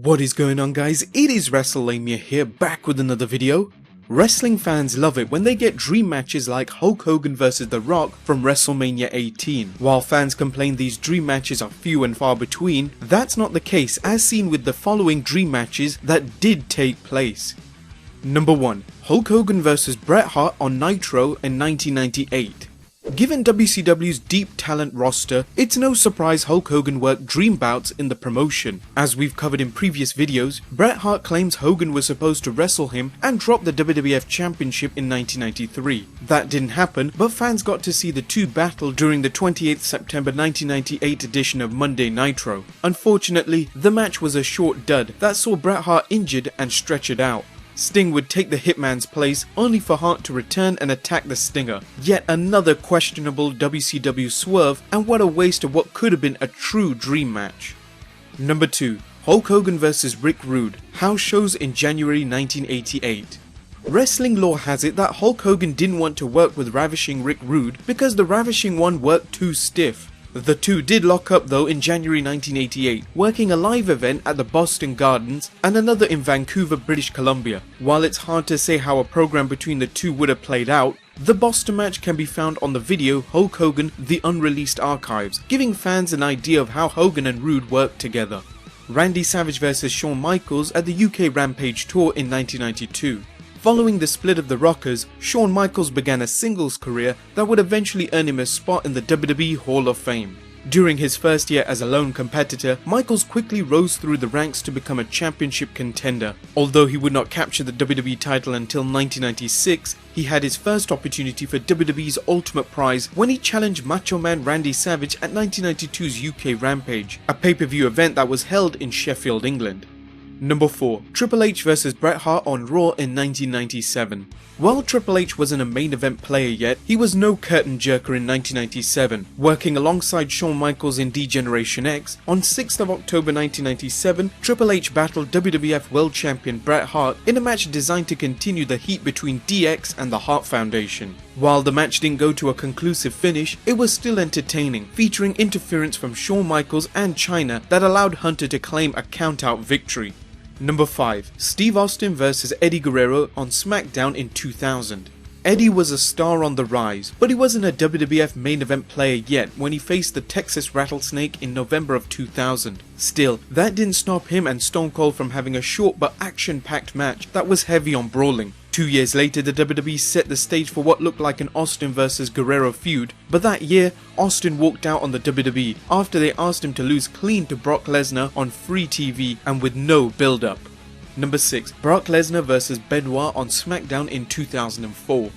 What is going on, guys? It is Wrestlemania here, back with another video. Wrestling fans love it when they get dream matches like Hulk Hogan vs The Rock from Wrestlemania 18. While fans complain these dream matches are few and far between, that's not the case as seen with the following dream matches that did take place. Number 1. Hulk Hogan vs Bret Hart on Nitro in 1998. Given WCW's deep talent roster, it's no surprise Hulk Hogan worked dream bouts in the promotion. As we've covered in previous videos, Bret Hart claims Hogan was supposed to wrestle him and drop the WWF Championship in 1993. That didn't happen, but fans got to see the two battle during the 28th September 1998 edition of Monday Nitro. Unfortunately, the match was a short dud that saw Bret Hart injured and stretchered out. Sting would take the Hitman's place, only for Hart to return and attack the Stinger. Yet another questionable WCW swerve, and what a waste of what could have been a true dream match. Number 2. Hulk Hogan vs Rick Rude, house shows in January 1988. Wrestling lore has it that Hulk Hogan didn't want to work with Ravishing Rick Rude because the Ravishing one worked too stiff. The two did lock up though in January 1988, working a live event at the Boston Gardens and another in Vancouver, British Columbia. While it's hard to say how a program between the two would have played out, the Boston match can be found on the video Hulk Hogan: The Unreleased Archives, giving fans an idea of how Hogan and Rude worked together. Randy Savage vs Shawn Michaels at the UK Rampage Tour in 1992. Following the split of the Rockers, Shawn Michaels began a singles career that would eventually earn him a spot in the WWE Hall of Fame. During his first year as a lone competitor, Michaels quickly rose through the ranks to become a championship contender. Although he would not capture the WWE title until 1996, he had his first opportunity for WWE's Ultimate Prize when he challenged Macho Man Randy Savage at 1992's UK Rampage, a pay-per-view event that was held in Sheffield, England. Number 4. Triple H vs Bret Hart on Raw in 1997. While Triple H wasn't a main event player yet, he was no curtain jerker in 1997. Working alongside Shawn Michaels in D-Generation X, on 6th of October 1997, Triple H battled WWF World Champion Bret Hart in a match designed to continue the heat between DX and the Hart Foundation. While the match didn't go to a conclusive finish, it was still entertaining, featuring interference from Shawn Michaels and Chyna that allowed Hunter to claim a count-out victory. Number 5. Steve Austin vs Eddie Guerrero on SmackDown in 2000. Eddie was a star on the rise, but he wasn't a WWF main event player yet when he faced the Texas Rattlesnake in November of 2000. Still, that didn't stop him and Stone Cold from having a short but action-packed match that was heavy on brawling. 2 years later, the WWE set the stage for what looked like an Austin vs Guerrero feud, but that year, Austin walked out on the WWE after they asked him to lose clean to Brock Lesnar on free TV and with no build-up. Number 6. Brock Lesnar vs Benoit on SmackDown in 2004.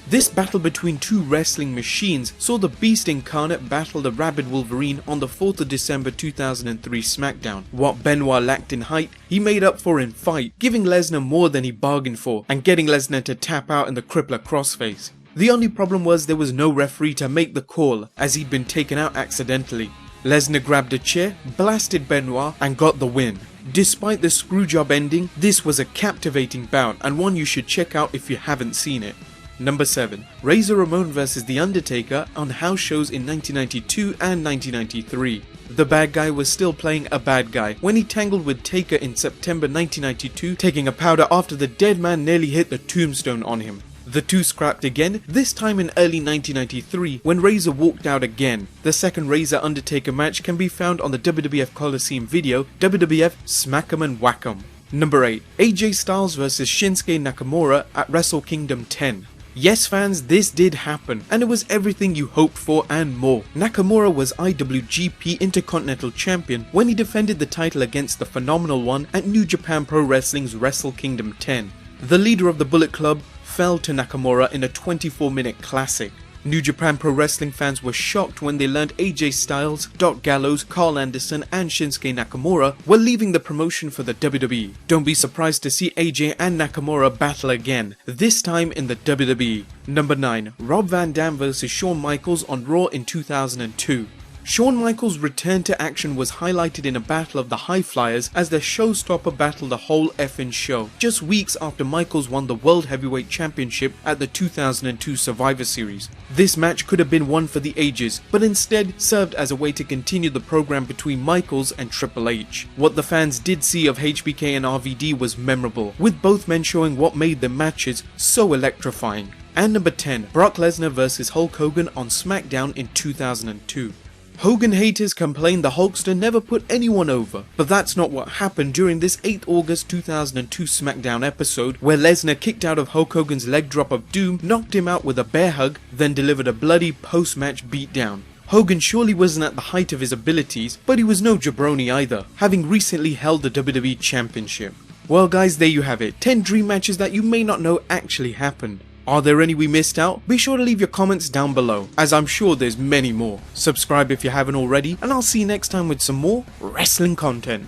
This battle between two wrestling machines saw the Beast Incarnate battle the Rabid Wolverine on the 4th of December 2003 SmackDown. What Benoit lacked in height, he made up for in fight, giving Lesnar more than he bargained for and getting Lesnar to tap out in the Crippler Crossface. The only problem was there was no referee to make the call as he'd been taken out accidentally. Lesnar grabbed a chair, blasted Benoit and got the win. Despite the Screwjob ending, this was a captivating bout and one you should check out if you haven't seen it. Number 7. Razor Ramon vs The Undertaker on house shows in 1992 and 1993. The bad guy was still playing a bad guy when he tangled with Taker in September 1992, taking a powder after the dead man nearly hit the tombstone on him. The two scrapped again, this time in early 1993 when Razor walked out again. The second Razor Undertaker match can be found on the WWF Coliseum video, WWF Smack 'em and Whack 'em. Number 8. AJ Styles vs Shinsuke Nakamura at Wrestle Kingdom 10. Yes fans, this did happen, and it was everything you hoped for and more. Nakamura was IWGP Intercontinental Champion when he defended the title against the Phenomenal One at New Japan Pro Wrestling's Wrestle Kingdom 10. The leader of the Bullet Club fell to Nakamura in a 24-minute classic. New Japan Pro Wrestling fans were shocked when they learned AJ Styles, Doc Gallows, Carl Anderson and Shinsuke Nakamura were leaving the promotion for the WWE. Don't be surprised to see AJ and Nakamura battle again, this time in the WWE. Number 9. Rob Van Dam vs Shawn Michaels on Raw in 2002. Shawn Michaels' return to action was highlighted in a battle of the High Flyers as the showstopper battled the whole effing show, just weeks after Michaels won the World Heavyweight Championship at the 2002 Survivor Series. This match could have been one for the ages, but instead served as a way to continue the program between Michaels and Triple H. What the fans did see of HBK and RVD was memorable, with both men showing what made their matches so electrifying. And number 10, Brock Lesnar vs Hulk Hogan on SmackDown in 2002. Hogan haters complained the Hulkster never put anyone over, but that's not what happened during this 8th August 2002 SmackDown episode, where Lesnar kicked out of Hulk Hogan's leg drop of doom, knocked him out with a bear hug, then delivered a bloody post-match beatdown. Hogan surely wasn't at the height of his abilities, but he was no jabroni either, having recently held the WWE Championship. Well guys, there you have it, 10 dream matches that you may not know actually happened. Are there any we missed out? Be sure to leave your comments down below, as I'm sure there's many more. Subscribe if you haven't already, and I'll see you next time with some more wrestling content.